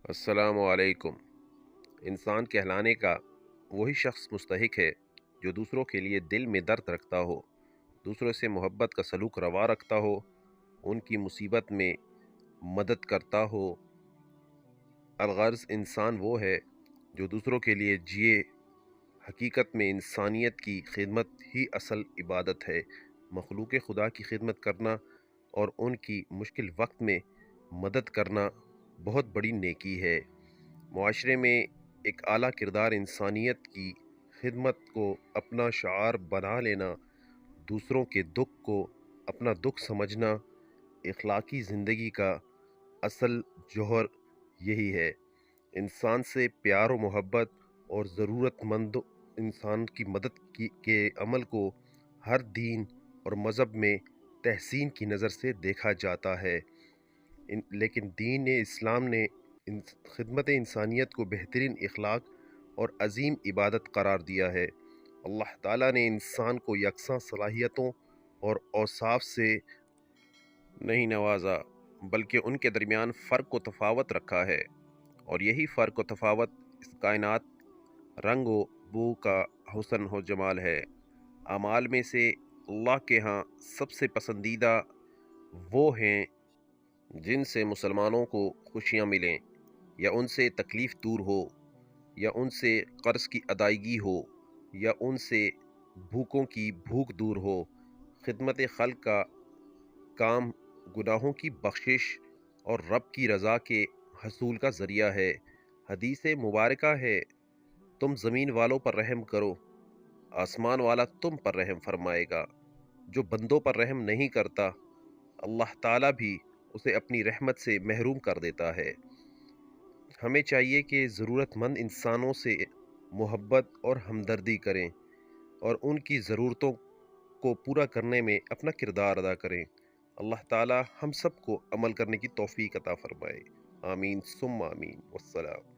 السلام علیکم۔ انسان کہلانے کا وہی شخص مستحق ہے جو دوسروں کے لیے دل میں درد رکھتا ہو، دوسروں سے محبت کا سلوک روا رکھتا ہو، ان کی مصیبت میں مدد کرتا ہو۔ الغرض انسان وہ ہے جو دوسروں کے لیے جیے۔ حقیقت میں انسانیت کی خدمت ہی اصل عبادت ہے۔ مخلوق خدا کی خدمت کرنا اور ان کی مشکل وقت میں مدد کرنا بہت بڑی نیکی ہے۔ معاشرے میں ایک اعلیٰ کردار انسانیت کی خدمت کو اپنا شعار بنا لینا، دوسروں کے دکھ کو اپنا دکھ سمجھنا، اخلاقی زندگی کا اصل جوہر یہی ہے۔ انسان سے پیار و محبت اور ضرورت مند انسان کی مدد کے عمل کو ہر دین اور مذہب میں تحسین کی نظر سے دیکھا جاتا ہے، لیکن دین اسلام نے خدمت انسانیت کو بہترین اخلاق اور عظیم عبادت قرار دیا ہے۔ اللہ تعالیٰ نے انسان کو یکساں صلاحیتوں اور اوصاف سے نہیں نوازا، بلکہ ان کے درمیان فرق و تفاوت رکھا ہے، اور یہی فرق و تفاوت اس کائنات رنگ و بو کا حسن و جمال ہے۔ اعمال میں سے اللہ کے ہاں سب سے پسندیدہ وہ ہیں جن سے مسلمانوں کو خوشیاں ملیں، یا ان سے تکلیف دور ہو، یا ان سے قرض کی ادائیگی ہو، یا ان سے بھوکوں کی بھوک دور ہو۔ خدمت خلق کا کام گناہوں کی بخشش اور رب کی رضا کے حصول کا ذریعہ ہے۔ حدیث مبارکہ ہے، تم زمین والوں پر رحم کرو، آسمان والا تم پر رحم فرمائے گا۔ جو بندوں پر رحم نہیں کرتا، اللہ تعالیٰ بھی اسے اپنی رحمت سے محروم کر دیتا ہے۔ ہمیں چاہیے کہ ضرورت مند انسانوں سے محبت اور ہمدردی کریں اور ان کی ضرورتوں کو پورا کرنے میں اپنا کردار ادا کریں۔ اللہ تعالی ہم سب کو عمل کرنے کی توفیق عطا فرمائے۔ آمین ثم آمین۔ والسلام۔